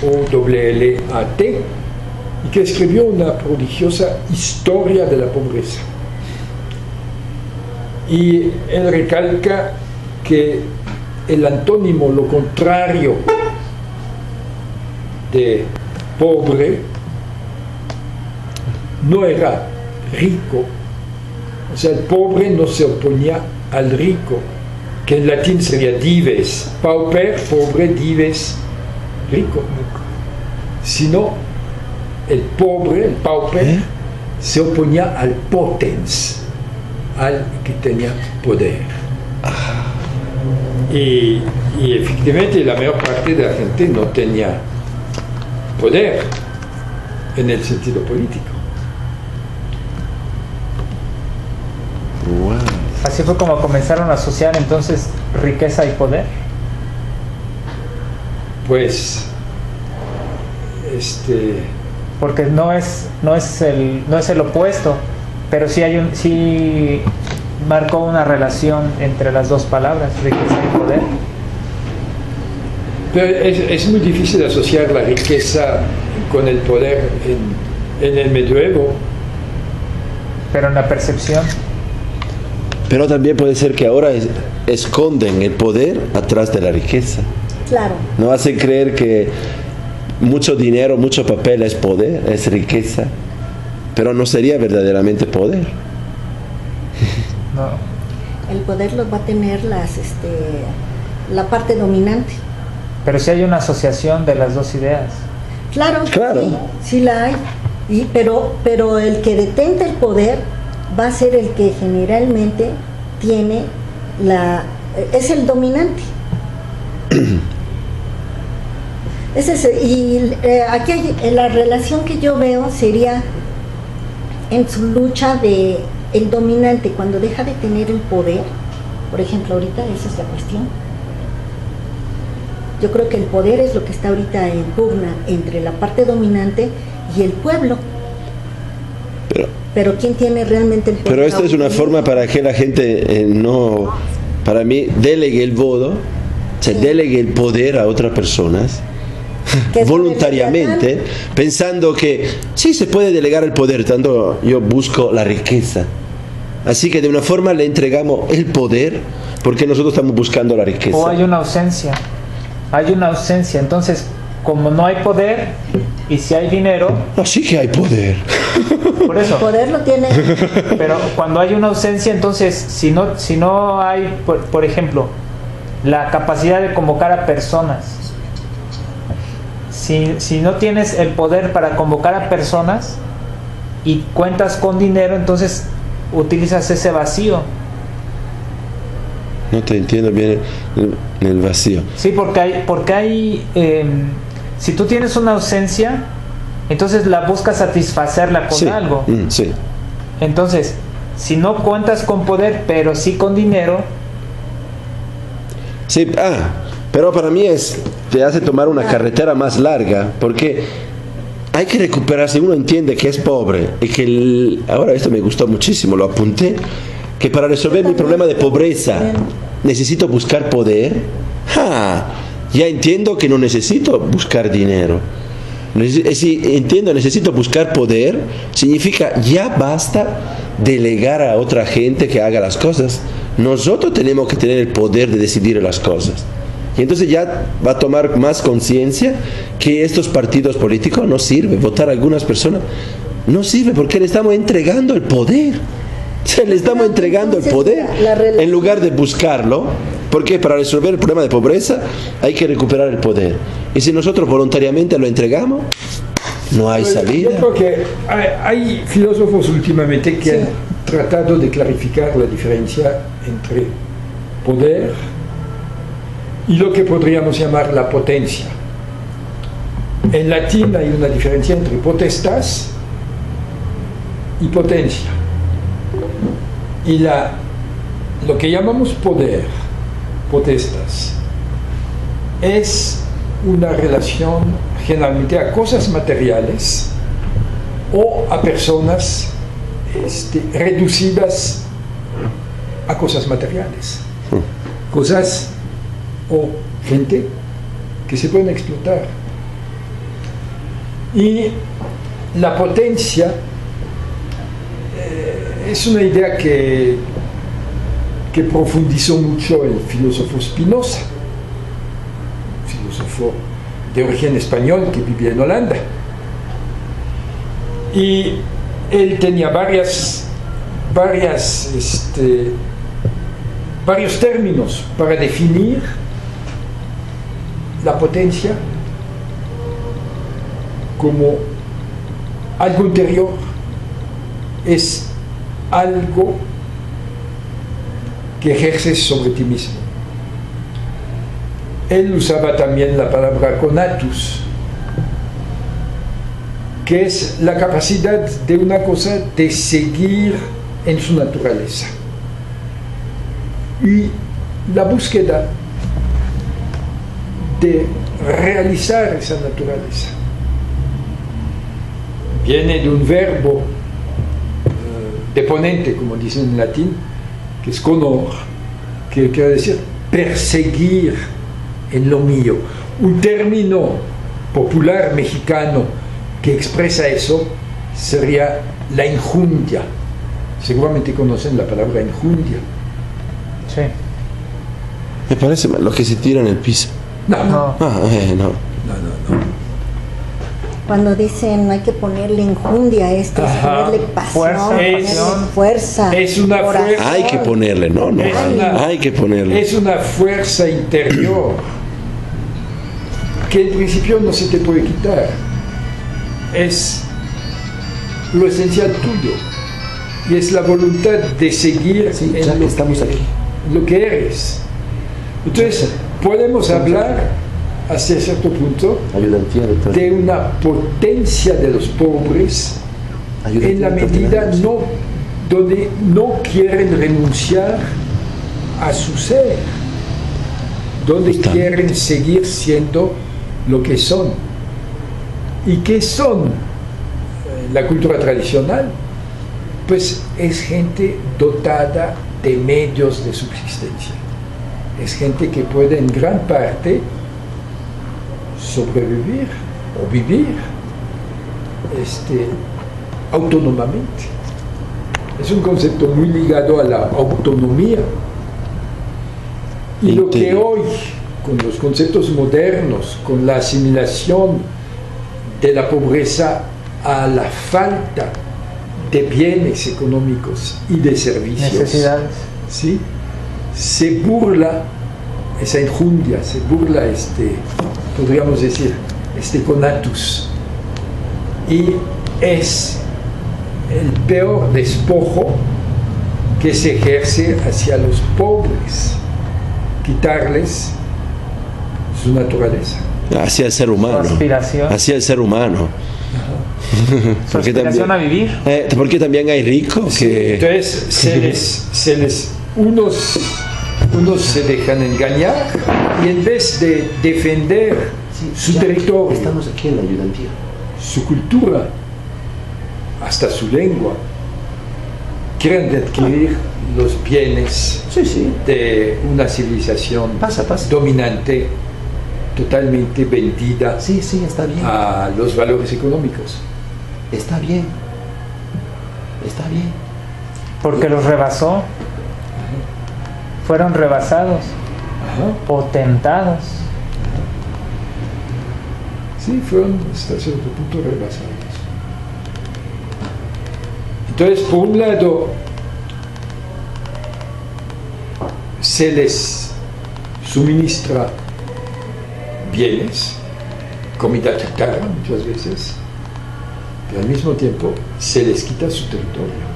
O-W-L-A-T, y que escribió una prodigiosa historia de la pobreza. Y él recalca que el antónimo, lo contrario de pobre, no era rico. O sea, el pobre no se oponía al rico, que en latín sería dives, pauper, pobre, dives, rico. Sino el pobre, el pauper, se oponía al potens, al que tenía poder. Y efectivamente la mayor parte de la gente no tenía poder en el sentido político. Wow. Así fue como comenzaron a asociar entonces riqueza y poder. Pues porque no es el opuesto, pero sí marcó una relación entre las dos palabras, riqueza y poder. Pero es muy difícil asociar la riqueza con el poder en el medioevo. Pero en la percepción. Pero también puede ser que ahora esconden el poder atrás de la riqueza. Claro. No hacen creer que mucho dinero, mucho papel es poder, es riqueza, pero no sería verdaderamente poder. No. El poder lo va a tener la parte dominante. Pero sí hay una asociación de las dos ideas. Claro. Sí la hay. Pero el que detenta el poder va a ser el que generalmente tiene es el dominante. Aquí la relación que yo veo sería en su lucha de el dominante cuando deja de tener el poder. Por ejemplo, ahorita esa es la cuestión. Yo creo que el poder es lo que está ahorita en pugna entre la parte dominante y el pueblo. Pero ¿quién tiene realmente el poder? Pero esta es una forma para que la gente no, para mí, delegue el voto, delegue el poder a otras personas voluntariamente, pensando que sí se puede delegar el poder, tanto yo busco la riqueza. Así que de una forma le entregamos el poder porque nosotros estamos buscando la riqueza. O hay una ausencia. Entonces, como no hay poder y si hay dinero, sí que hay poder. Por eso. El poder lo tiene. Pero cuando hay una ausencia, entonces si no hay, por ejemplo, la capacidad de convocar a personas, si no tienes el poder para convocar a personas y cuentas con dinero, entonces utilizas ese vacío. No te entiendo bien el vacío. Sí, porque hay si tú tienes una ausencia, entonces la buscas satisfacerla con algo. Sí. Entonces, si no cuentas con poder, pero sí con dinero. Sí, pero para mí te hace tomar una carretera más larga, porque hay que recuperarse. Uno entiende que es pobre y que ahora esto me gustó muchísimo, lo apunté, que para resolver mi problema de pobreza necesito buscar poder. Ya entiendo que no necesito buscar dinero. Entiendo, necesito buscar poder. Significa ya basta delegar a otra gente que haga las cosas. Nosotros tenemos que tener el poder de decidir las cosas. Y entonces ya va a tomar más conciencia que estos partidos políticos no sirven. Votar a algunas personas no sirve porque le estamos entregando el poder. Le estamos entregando el poder en lugar de buscarlo, porque para resolver el problema de pobreza hay que recuperar el poder. Y si nosotros voluntariamente lo entregamos, no hay salida. Yo creo que hay filósofos últimamente que han tratado de clarificar la diferencia entre poder y lo que podríamos llamar la potencia. En latín hay una diferencia entre potestas y potencia. Y lo que llamamos poder, potestas, es una relación generalmente a cosas materiales o a personas reducidas a cosas materiales. Cosas o gente que se pueden explotar. Y la potencia es una idea que profundizó mucho el filósofo Spinoza, filósofo de origen español que vivía en Holanda. Y él tenía varios términos para definir la potencia como algo interior, es algo que ejerces sobre ti mismo. Él usaba también la palabra conatus, que es la capacidad de una cosa de seguir en su naturaleza y la búsqueda de realizar esa naturaleza. Viene de un verbo deponente, como dicen en latín, que es conor, que quiere decir perseguir en lo mío. Un término popular mexicano que expresa eso sería la injundia. Seguramente conocen la palabra injundia. Sí. Me parece lo que se tira en el piso. No. No. Cuando dicen no hay que ponerle enjundia a esto, es ponerle pasión, fuerza. Es una fuerza. Hay que ponerle, hay que ponerle. Es una fuerza interior que en principio no se te puede quitar. Es lo esencial tuyo. Y es la voluntad de seguir en lo que eres. Entonces, podemos hablar hasta cierto punto de una potencia de los pobres en la medida donde no quieren renunciar a su ser, donde quieren seguir siendo lo que son. ¿Y qué son? La cultura tradicional, pues es gente dotada de medios de subsistencia, es gente que puede en gran parte sobrevivir o vivir autónomamente. Es un concepto muy ligado a la autonomía. Y lo que hoy, con los conceptos modernos, con la asimilación de la pobreza a la falta de bienes económicos y de servicios, necesidades, ¿sí?, se burla esa injundia, se burla podríamos decir, conatus, y es el peor despojo que se ejerce hacia los pobres, quitarles su naturaleza. Hacia el ser humano. Su aspiración. Hacia el ser humano. Su aspiración a vivir. Porque también hay ricos que... Entonces, unos se dejan engañar y en vez de defender su territorio, estamos aquí en la ayudantía, su cultura, hasta su lengua, quieren adquirir los bienes de una civilización dominante, totalmente vendida está bien. a los valores económicos. Está bien. Porque los rebasó. Fueron rebasados, o tentados. Sí, fueron hasta cierto punto rebasados. Entonces, por un lado, se les suministra bienes, comida chatarra muchas veces, pero al mismo tiempo se les quita su territorio.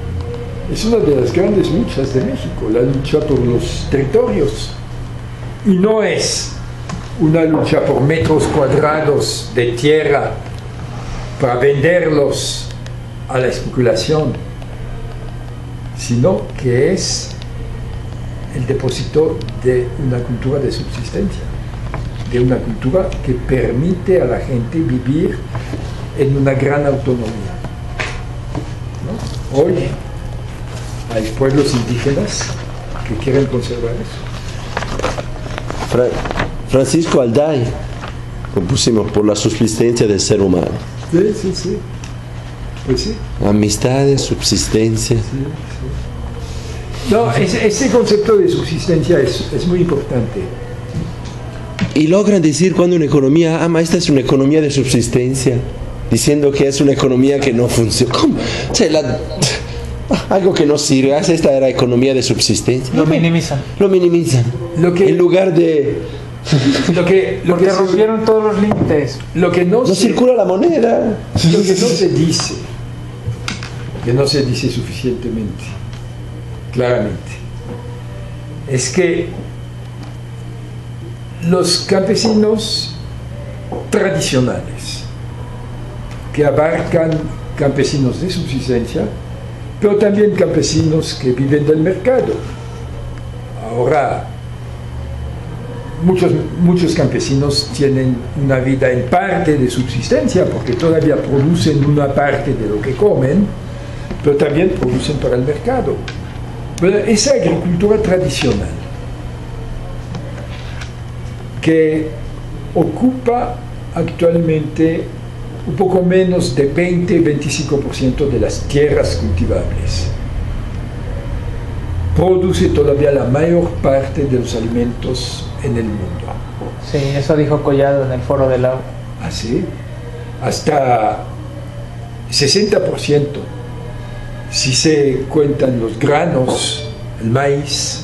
Es una de las grandes luchas de México, la lucha por los territorios. Y no es una lucha por metros cuadrados de tierra para venderlos a la especulación, sino que es el depósito de una cultura de subsistencia, de una cultura que permite a la gente vivir en una gran autonomía, ¿no? Hoy hay pueblos indígenas que quieren conservar eso. Francisco Alday, compusimos por la subsistencia del ser humano. Sí, sí, sí. Pues sí. Amistades, subsistencia. Sí, sí. No, ese concepto de subsistencia es muy importante. Y logran decir cuando una economía, esta es una economía de subsistencia, diciendo que es una economía que no funciona. ¿Cómo? O sea, algo que no sirve, esta era economía de subsistencia. Lo minimizan. Lo minimizan. En lugar de... Porque rompieron todos los límites. Lo que no circula la moneda. Lo que no se dice, que no se dice suficientemente, claramente, es que los campesinos tradicionales, que abarcan campesinos de subsistencia, pero también campesinos que viven del mercado. Ahora, muchos campesinos tienen una vida en parte de subsistencia, porque todavía producen una parte de lo que comen, pero también producen para el mercado. Pero esa agricultura tradicional, que ocupa actualmente un poco menos de 20-25% de las tierras cultivables, produce todavía la mayor parte de los alimentos en el mundo. Sí, eso dijo Collado en el Foro del Agua. ¿Ah, sí? Hasta 60%, si se cuentan los granos, el maíz,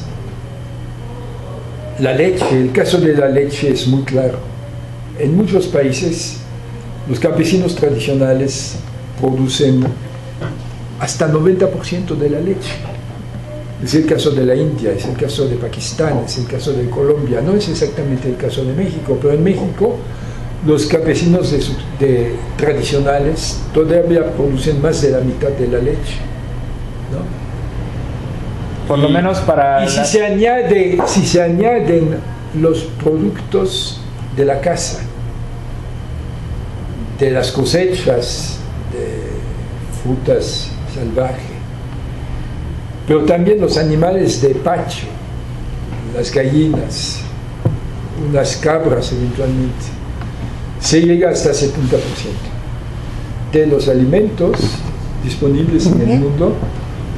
la leche. El caso de la leche es muy claro. En muchos países, los campesinos tradicionales producen hasta 90% de la leche. Es el caso de la India, es el caso de Pakistán, es el caso de Colombia, no es exactamente el caso de México, pero en México los campesinos tradicionales todavía producen más de la mitad de la leche, ¿no? Por lo menos para... Y si se añaden los productos de la casa, de las cosechas, de frutas salvajes, pero también los animales de pacho, las gallinas, unas cabras eventualmente, se llega hasta 70% de los alimentos disponibles en el mundo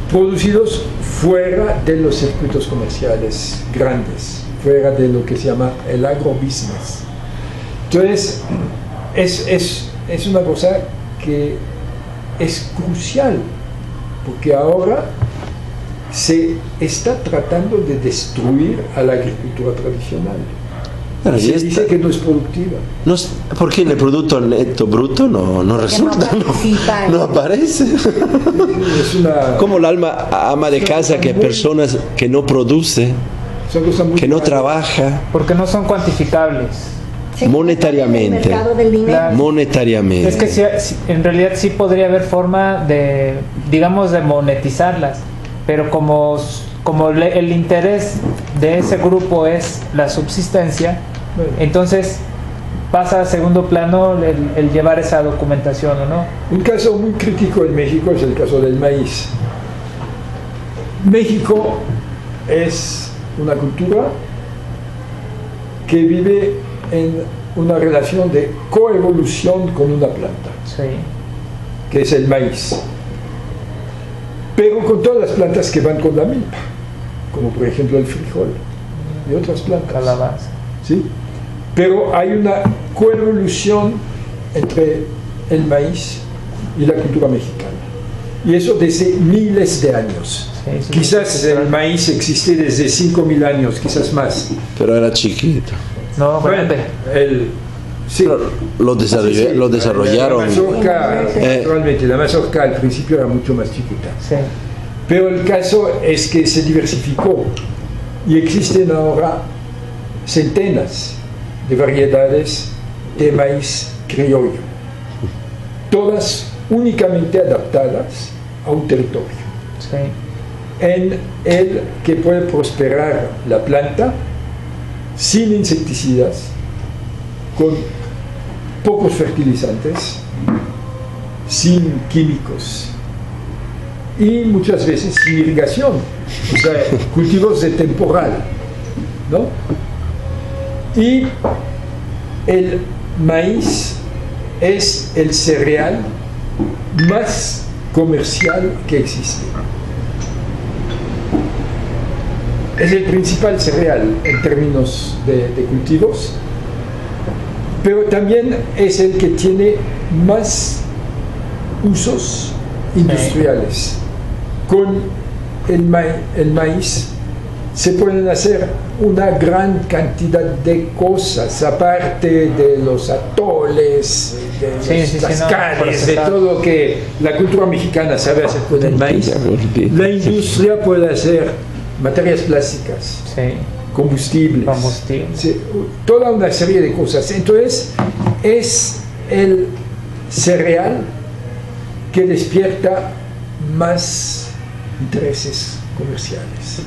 producidos fuera de los circuitos comerciales grandes, fuera de lo que se llama el agrobusiness. Entonces, es una cosa que es crucial, porque ahora se está tratando de destruir a la agricultura tradicional. Se dice que no es productiva. Porque en el producto neto bruto no resulta, no aparece. Como el ama de casa, que personas que no produce, que no trabaja. Porque no son cuantificables. Monetariamente. Claro. Monetariamente. Es que en realidad sí podría haber forma de, digamos, de monetizarlas, pero como el interés de ese grupo es la subsistencia, entonces pasa a segundo plano el llevar esa documentación, ¿o no? Un caso muy crítico en México es el caso del maíz. México es una cultura que vive en una relación de coevolución con una planta, sí, que es el maíz, pero con todas las plantas que van con la milpa, como por ejemplo el frijol y otras plantas. Calabaza. ¿Sí? Pero hay una coevolución entre el maíz y la cultura mexicana. Y eso desde miles de años. Sí, quizás el maíz existe desde 5.000 años, quizás más. Pero era chiquito. No, bueno, sí. Lo desarrollaron. La mazorca al principio era mucho más chiquita. Sí. Pero el caso es que se diversificó y existen ahora centenas de variedades de maíz criollo, todas únicamente adaptadas a un territorio, sí, en el que puede prosperar la planta sin insecticidas, con pocos fertilizantes, sin químicos y muchas veces sin irrigación, o sea, cultivos de temporal, ¿no? Y el maíz es el cereal más comercial que existe. Es el principal cereal en términos de cultivos, pero también es el que tiene más usos industriales. Con el maíz se pueden hacer una gran cantidad de cosas, aparte de los atoles, de los cascares, de todo lo que la cultura mexicana sabe hacer con el maíz. La industria puede hacer materias plásticas, combustibles, toda una serie de cosas. Entonces, es el cereal que despierta más intereses comerciales.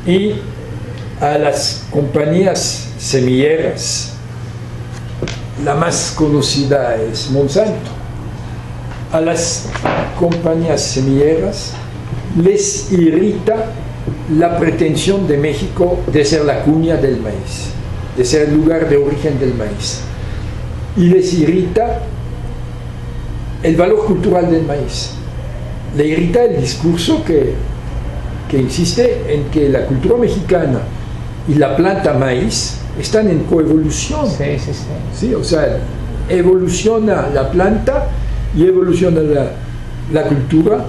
Y a las compañías semilleras, la más conocida es Monsanto. A las compañías semilleras les irrita la pretensión de México de ser la cuña del maíz, de ser el lugar de origen del maíz. Y les irrita el valor cultural del maíz. Le irrita el discurso que insiste en que la cultura mexicana y la planta maíz están en coevolución. Sí, o sea, evoluciona la planta y evoluciona la cultura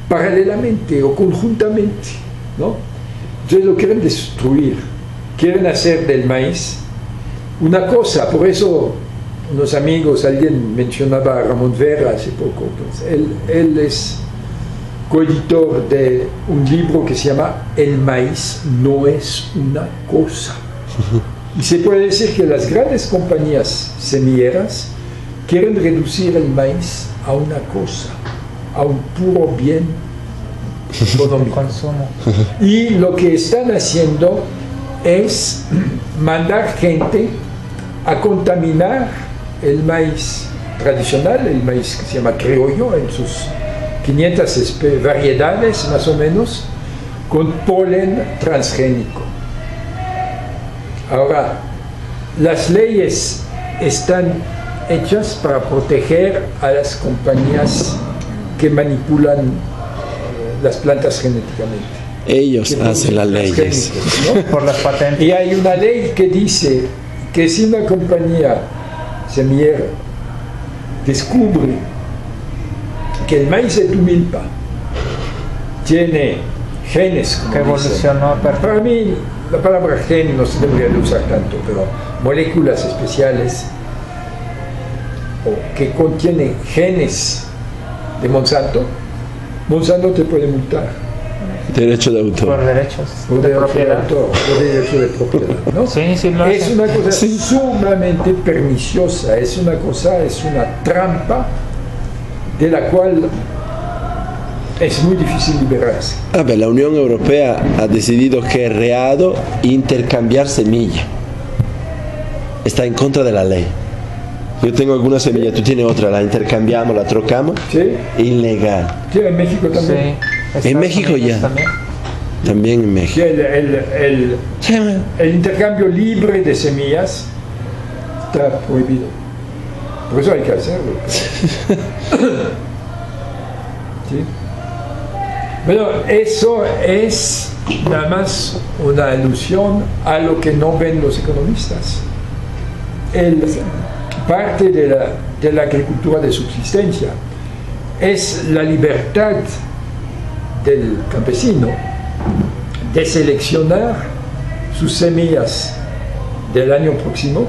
paralelamente o conjuntamente, ¿no? Entonces lo quieren destruir, quieren hacer del maíz una cosa. Por eso unos amigos, alguien mencionaba a Ramón Vera hace poco, pues, él es coeditor de un libro que se llama El maíz no es una cosa. Y se puede decir que las grandes compañías semilleras quieren reducir el maíz a una cosa, a un puro bien económico. Consumo. Y lo que están haciendo es mandar gente a contaminar el maíz tradicional, el maíz que se llama criollo, en sus 500 variedades más o menos, con polen transgénico. Ahora, las leyes están hechas para proteger a las compañías que manipulan las plantas genéticamente. Ellos hacen las leyes, ¿no? Por las patentes. Y hay una ley que dice que si una compañía semillera descubre que el maíz de Tumilpa tiene genes, como que evolucionó dicen. Para mí la palabra gen no se debería de usar tanto, pero moléculas especiales o que contienen genes de Monsanto te puede multar. Derecho de autor. Por derechos Por de derecho de propiedad. autor, por derecho de propiedad, ¿no? Sí, lo Es hacen. una cosa sumamente perniciosa, es una trampa de la cual es muy difícil liberarse. La Unión Europea ha decidido que es reado intercambiar semilla. Está en contra de la ley. Yo tengo alguna semilla, tú tienes otra, la intercambiamos, la trocamos. ¿Sí? Ilegal. Sí, en México también. Sí. En México ya. También en México. Sí, el intercambio libre de semillas está prohibido. Por eso hay que hacerlo. ¿Sí? Pero eso es nada más una alusión a lo que no ven los economistas. Parte de la agricultura de subsistencia es la libertad del campesino de seleccionar sus semillas del año próximo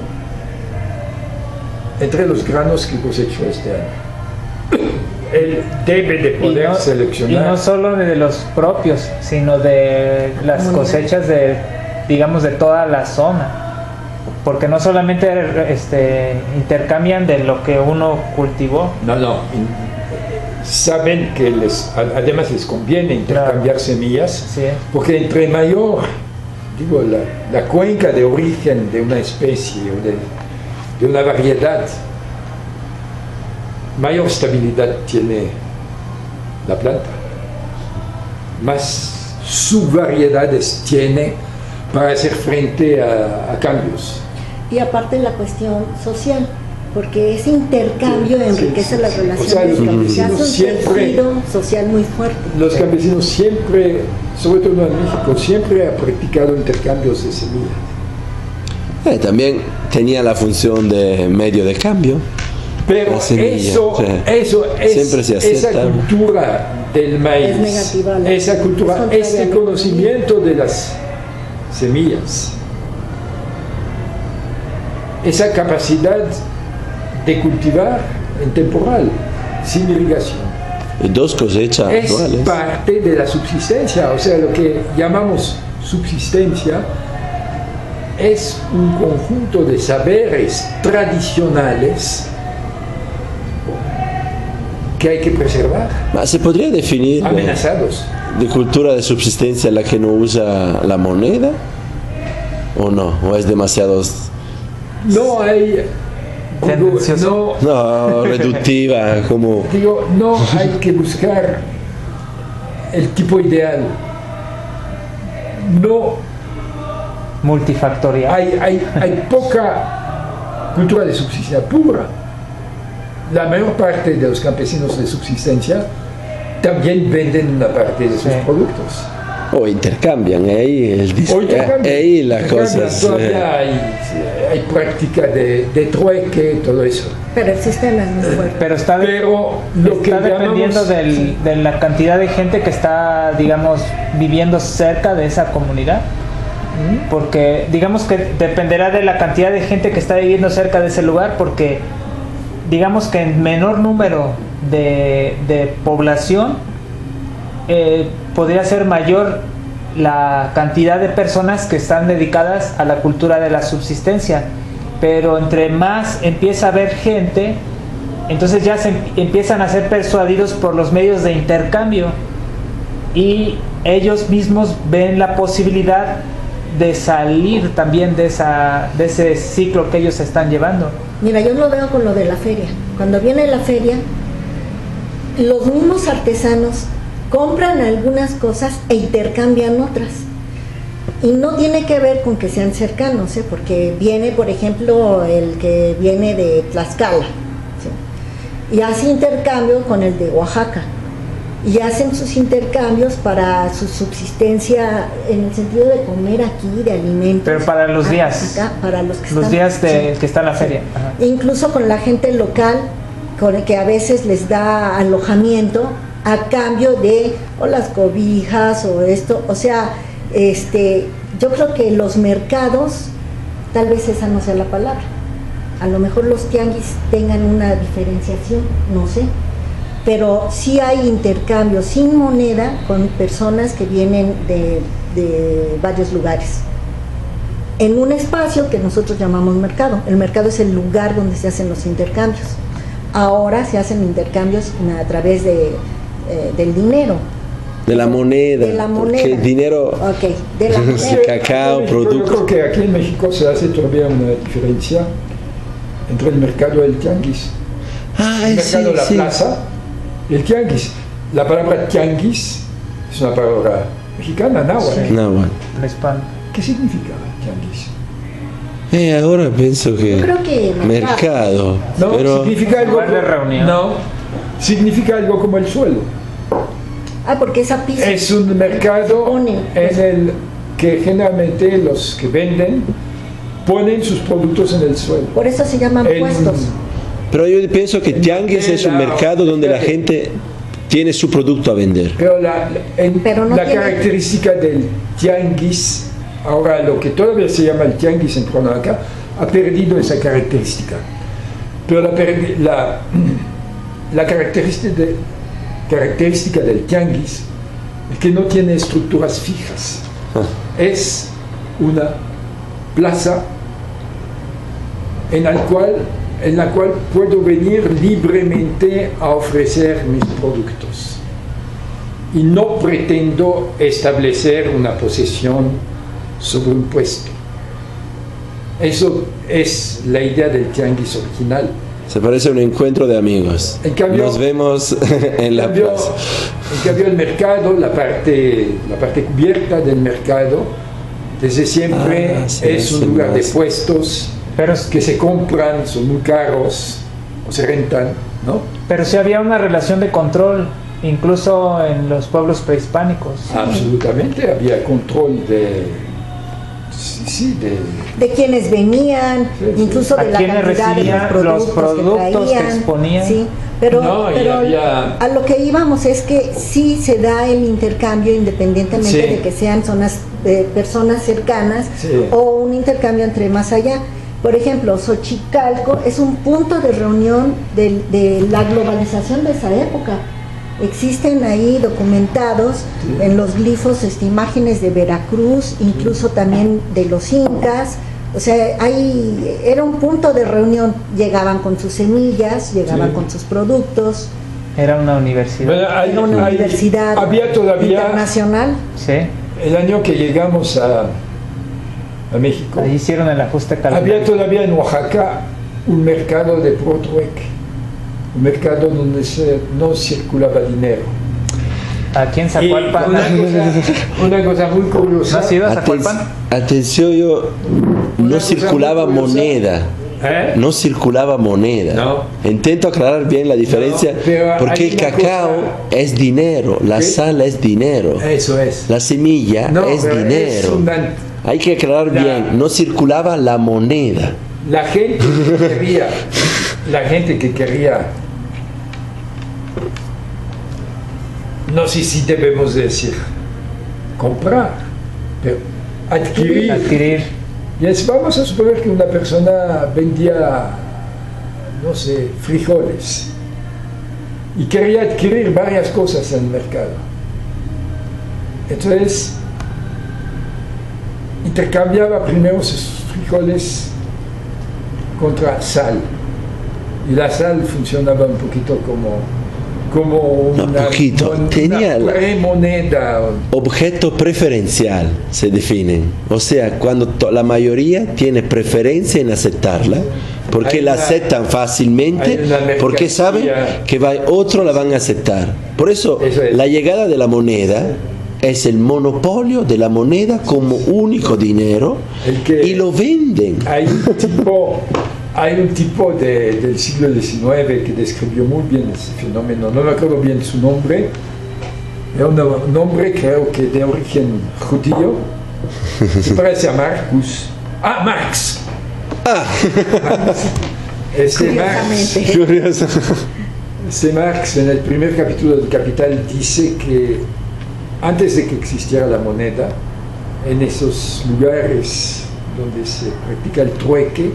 entre los granos que cosechó este año. Él debe de poder seleccionar. Y no solo de los propios, sino de las cosechas de, digamos, de toda la zona. Porque no solamente intercambian de lo que uno cultivó. No. Saben que además les conviene intercambiar semillas, Sí. porque entre mayor, la cuenca de origen de una especie o de una variedad, mayor estabilidad tiene la planta, más subvariedades tiene para hacer frente a cambios. Y aparte la cuestión social, porque ese intercambio enriquece las relaciones, o sea, los y hace campesinos un siempre, tejido social muy fuerte. los campesinos siempre, sobre todo en México, siempre han practicado intercambios de semillas. También tenía la función de medio de cambio. Pero eso Siempre se es esa acepta. cultura del maíz, Es negativa, ¿no? esa cultura, Es este contraria. conocimiento de las semillas, esa capacidad de cultivar en temporal, sin irrigación, Dos cosechas es anuales. parte de la subsistencia. O sea, lo que llamamos subsistencia es un conjunto de saberes tradicionales que hay que preservar, ¿Se podría definir amenazados. de cultura de subsistencia la que no usa la moneda? ¿O no? ¿O es demasiado No hay, Tendencioso. no, reductiva? Como no hay que buscar el tipo ideal. No Multifactorial. hay poca cultura de subsistencia pura. La mayor parte de los campesinos de subsistencia también venden una parte de sus Sí. productos. o intercambian, ahí O intercambian, ahí la intercambian, cosa todavía hay práctica de trueque, todo eso. Pero el sistema es muy fuerte. Pero está, Pero lo que está dependiendo llamamos- de la cantidad de gente que está, digamos, viviendo cerca de esa comunidad. Porque digamos que dependerá de la cantidad de gente que está viviendo cerca de ese lugar, porque digamos que en menor número de población podría ser mayor la cantidad de personas que están dedicadas a la cultura de la subsistencia, pero entre más empieza a haber gente, entonces ya se empiezan a ser persuadidos por los medios de intercambio y ellos mismos ven la posibilidad de salir también de ese ciclo que ellos están llevando. Mira, yo lo veo con lo de la feria. Cuando viene la feria, los mismos artesanos compran algunas cosas e intercambian otras. Y no tiene que ver con que sean cercanos, porque viene, por ejemplo, el que viene de Tlaxcala, ¿sí? Y hace intercambio con el de Oaxaca. Y hacen sus intercambios para su subsistencia en el sentido de comer aquí, de alimentos. Pero para los días. Acá, para los que Los están, días sí. que está en la feria. Ajá. Incluso con la gente local, con el que a veces les da alojamiento a cambio de o las cobijas o esto. O sea, yo creo que los mercados, tal vez esa no sea la palabra. A lo mejor los tianguis tengan una diferenciación, no sé. Pero sí hay intercambio sin moneda con personas que vienen de varios lugares. En un espacio que nosotros llamamos mercado. El mercado es el lugar donde se hacen los intercambios. Ahora se hacen intercambios a través del dinero. de la moneda. De la moneda. Porque el dinero, Ok, de la Sí, moneda. cacao, Yo producto. creo que aquí en México se hace todavía una diferencia entre el mercado y el tianguis. El mercado, la plaza, y el tianguis. La palabra tianguis es una palabra mexicana, náhuatl. Sí. No, bueno. El spam. ¿Qué significa tianguis? Ahora pienso que Yo creo que mercado. No, pero significa algo. Lugar de reunión. No, significa algo como el suelo. porque esa pizza Es un mercado pone, en el que generalmente los que venden ponen sus productos en el suelo. por eso se llaman En- puestos. pero yo pienso que tianguis es un mercado donde la gente tiene su producto a vender. Pero Pero no la tiene- característica del tianguis, ahora lo que todavía se llama el tianguis en Cuernavaca, ha perdido esa característica. Pero la característica del tianguis es que no tiene estructuras fijas. Es una plaza en la cual puedo venir libremente a ofrecer mis productos. Y no pretendo establecer una posesión sobre un puesto. Eso es la idea del tianguis original. Se parece a un encuentro de amigos. En cambio- Nos vemos en la plaza. En cambio, el mercado, la parte cubierta del mercado, desde siempre Sí, es un sí, lugar de más. puestos Pero, que se compran, son muy caros, o se rentan, ¿no? pero sí había una relación de control, incluso en los pueblos prehispánicos. Absolutamente, había control de... Sí, de quienes venían, Sí. incluso A de la quienes cantidad de recibían los productos que traían. exponían. Sí, pero, No, y pero había- a lo que íbamos es que sí se da el intercambio independientemente Sí. de que sean zonas personas cercanas Sí. o un intercambio entre más allá. Por ejemplo, Xochicalco es un punto de reunión de la globalización de esa época. Existen ahí documentados en los glifos imágenes de Veracruz, incluso también de los incas. O sea, era un punto de reunión. Llegaban con sus semillas, llegaban Sí. con sus productos. Era una universidad. Bueno, Era una universidad había todavía, internacional. Sí. el año que llegamos a México, Ahí hicieron el ajuste había calendario. todavía en Oaxaca un mercado de puro trueque, un mercado donde no circulaba dinero. Aquí en Y Zacualpan. una cosa muy curiosa. ¿No has ido a Zacualpan? Atención, yo Una no cosa circulaba muy curiosa. moneda. ¿Eh? No circulaba moneda. No. Intento aclarar bien la diferencia, No, pero porque hay el una cacao cosa- es dinero, la ¿Qué? sal es dinero, Eso es. la semilla No, es pero dinero. Hay que aclarar La- bien, no circulaba la moneda. La gente que quería, la gente que quería, no sé si debemos decir comprar, pero adquirir. Adquirir. Vamos a suponer que una persona vendía, no sé, frijoles y quería adquirir varias cosas en el mercado. Entonces, intercambiaba primero sus frijoles contra sal. Y la sal funcionaba un poquito como una, poquito. Tenía la- premoneda. Objeto preferencial se definen, o sea, cuando la mayoría tiene preferencia en aceptarla, porque Hay la una- aceptan fácilmente, hay una porque saben mercancía. que otro la van a aceptar. Por eso, Eso es. la llegada de la moneda es el monopolio de la moneda como único dinero, El que- y lo venden. Hay un tipo del siglo XIX que describió muy bien ese fenómeno, no me acuerdo bien su nombre, era un hombre creo que de origen judío, se parece a Marcus. Marx. Marx, Curiosamente. Marx en el primer capítulo del Capital dice que antes de que existiera la moneda, en esos lugares donde se practica el trueque,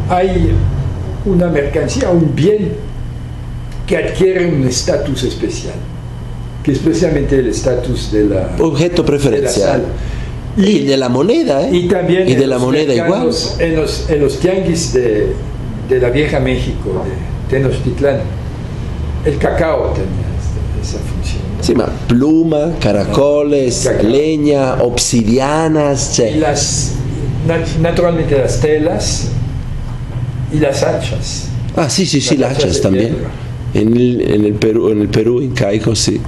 hay una mercancía, un bien que adquiere un estatus especial, que es precisamente el estatus de la Objeto de la preferencial. sal. Y de la moneda, ¿eh? Y también Y en de la los moneda igual. mercados, en los tianguis de la vieja México, de Tenochtitlán, el cacao tenía esa función. Sí, ma, pluma, caracoles, Cacao. leña, obsidianas. Y naturalmente las telas y las hachas. Sí, Las las hachas hachas de también. hierro. En el Perú incaico, sí.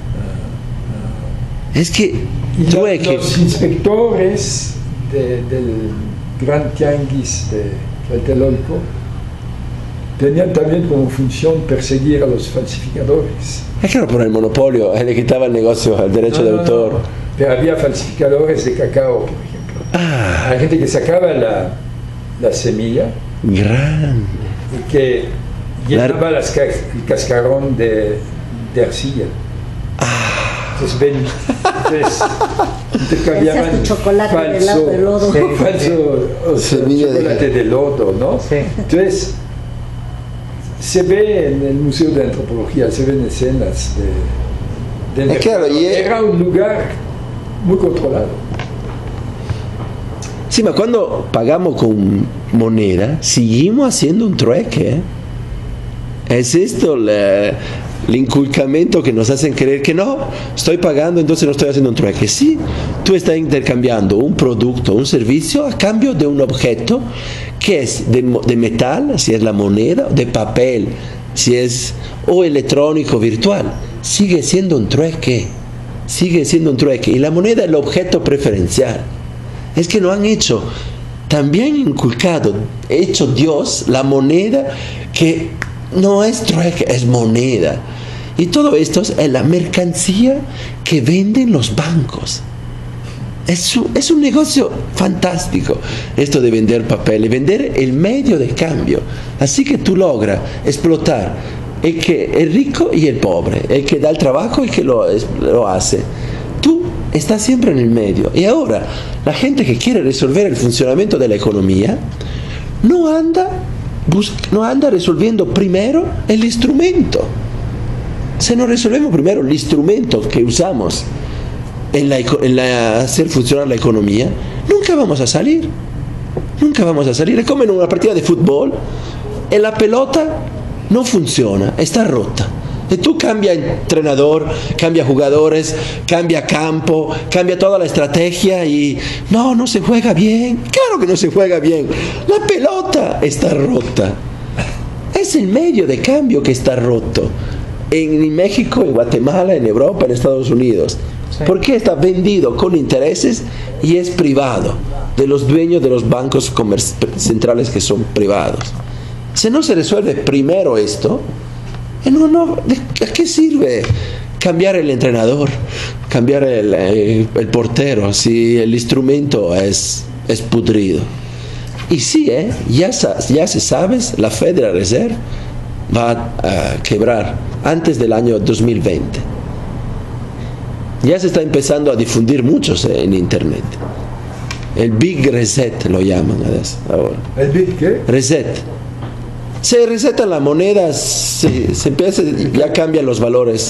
Es que Y trueque. los inspectores del Gran Tianguis de Tlatelolco tenían también como función perseguir a los falsificadores. Es claro, por el monopolio, le quitaba el negocio, el derecho de autor. No. Pero había falsificadores de cacao, por ejemplo. Hay gente que sacaba la semilla Grande. y que llenaba el cascarón de arcilla. Entonces intercambiaban Hacías tu chocolate de lodo. Sí. falso Semilla de- chocolate de lodo, ¿no? Sí. Entonces, se ve en el Museo de Antropología, se ven escenas del Claro, mercado. y Era un lugar muy controlado. Sí, ma cuando pagamos con moneda, seguimos haciendo un trueque. ¿Eh? Es esto el inculcamiento que nos hacen creer que no, estoy pagando, entonces no estoy haciendo un trueque. Sí, tú estás intercambiando un producto, un servicio a cambio de un objeto que es de metal, si es la moneda, de papel, si es o electrónico, virtual. Sigue siendo un trueque, sigue siendo un trueque. Y la moneda es el objeto preferencial. Es que no han hecho también inculcado, hecho Dios, la moneda que no es trueque, es moneda. Y todo esto es la mercancía que venden los bancos. Es un negocio fantástico esto de vender papel y vender el medio de cambio. Así que tú logras explotar el rico y el pobre, el que da el trabajo y el que lo hace. Tú estás siempre en el medio. Y ahora, la gente que quiere resolver el funcionamiento de la economía no anda resolviendo primero el instrumento. Si no resolvemos primero el instrumento que usamos en hacer funcionar la economía, nunca vamos a salir. Nunca vamos a salir. Es como en una partida de fútbol, en la pelota no funciona, está rota. Y tú cambia entrenador, cambia jugadores, cambia campo, cambia toda la estrategia y no se juega bien. Claro que no se juega bien. La pelota está rota. Es el medio de cambio que está roto. En México, en Guatemala, en Europa, en Estados Unidos. Sí. ¿Por qué está vendido con intereses y es privado? De los dueños de los bancos centrales que son privados. Si no se resuelve primero esto, ¿a qué sirve cambiar el entrenador, cambiar el portero si el instrumento es pudrido? Y sí, ya se sabe, la Federal Reserve va a quebrar antes del año 2020. Ya se está empezando a difundir muchos en internet. El Big Reset lo llaman ahora. ¿El Big qué? Reset. Se resetan las monedas, se empieza, ya cambian los valores.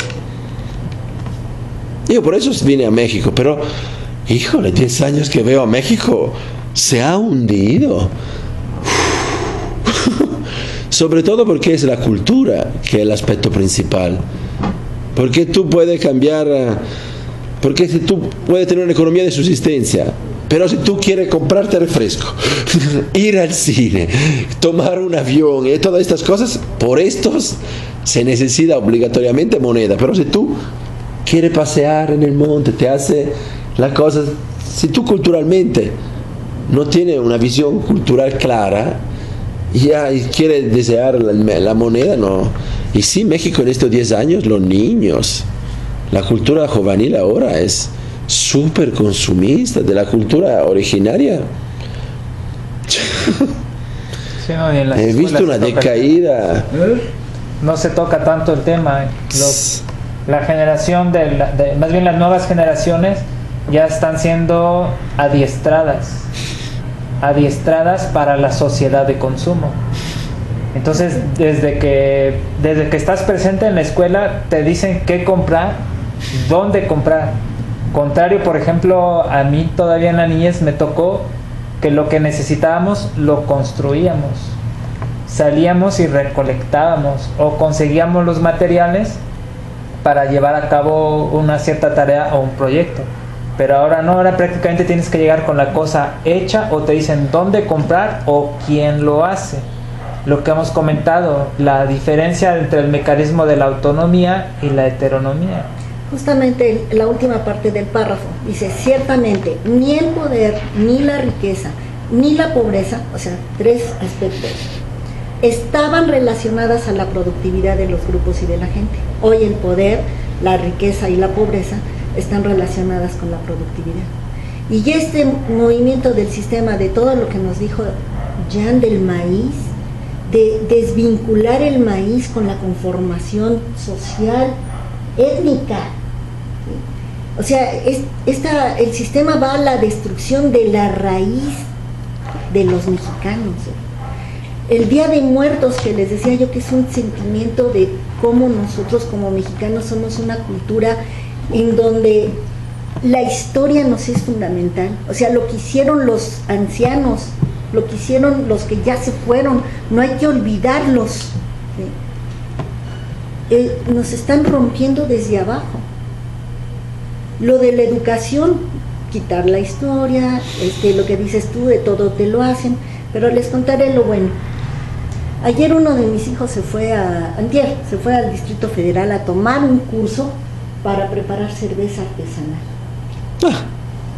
Yo por eso vine a México, pero híjole, 10 años que veo a México, se ha hundido. Sobre todo porque es la cultura que es el aspecto principal. Porque tú puedes cambiar, porque si tú puedes tener una economía de subsistencia, pero si tú quieres comprarte refresco, ir al cine, tomar un avión y todas estas cosas, por estos se necesita obligatoriamente moneda. Pero si tú quieres pasear en el monte, te hace las cosas, si tú culturalmente no tienes una visión cultural clara, ya quieres desear la moneda, no. Y sí, México en estos 10 años, los niños, la cultura juvenil ahora es súper consumista de la cultura originaria. Sí, no, he visto una decaída. No se toca tanto el tema. La generación más bien las nuevas generaciones ya están siendo adiestradas para la sociedad de consumo. Entonces, desde que estás presente en la escuela, te dicen qué comprar, dónde comprar. Contrario, por ejemplo, a mí todavía en la niñez me tocó que lo que necesitábamos lo construíamos. Salíamos y recolectábamos o conseguíamos los materiales para llevar a cabo una cierta tarea o un proyecto. Pero ahora no, ahora prácticamente tienes que llegar con la cosa hecha o te dicen dónde comprar o quién lo hace. Lo que hemos comentado, la diferencia entre el mecanismo de la autonomía y la heteronomía. Justamente la última parte del párrafo dice, ciertamente ni el poder, ni la riqueza, ni la pobreza, o sea, 3 aspectos, estaban relacionadas a la productividad de los grupos y de la gente. Hoy el poder, la riqueza y la pobreza están relacionadas con la productividad. Y este movimiento del sistema, de todo lo que nos dijo Jan del maíz, de desvincular el maíz con la conformación social, étnica, ¿sí? O sea, el sistema va a la destrucción de la raíz de los mexicanos. El Día de Muertos, que les decía yo que es un sentimiento de cómo nosotros como mexicanos somos una cultura en donde la historia nos es fundamental. O sea, lo que hicieron los ancianos, lo que hicieron los que ya se fueron, no hay que olvidarlos. Nos están rompiendo desde abajo. Lo de la educación, quitar la historia, lo que dices tú, de todo te lo hacen, pero les contaré lo bueno. Ayer uno de mis hijos antier se fue al Distrito Federal a tomar un curso para preparar cerveza artesanal.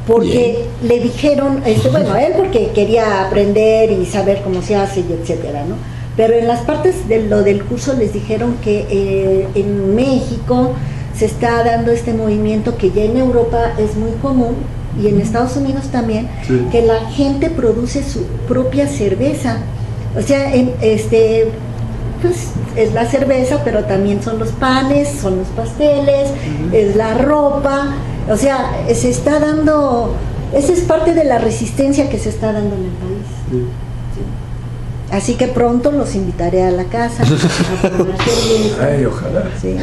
porque le dijeron, bueno, él porque quería aprender y saber cómo se hace y etcétera, ¿no? Pero en las partes de lo del curso les dijeron que en México se está dando este movimiento que ya en Europa es muy común y en Estados Unidos también, sí, que la gente produce su propia cerveza. O sea, pues es la cerveza, pero también son los panes, son los pasteles, es la ropa. O sea, se está dando, esa es parte de la resistencia que se está dando en el país. sí. Así que pronto los invitaré a la casa a tomar cerveza. Ay, ojalá. Sí.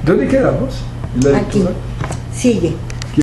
¿Dónde quedamos? ¿La Aquí. lectura? Sigue.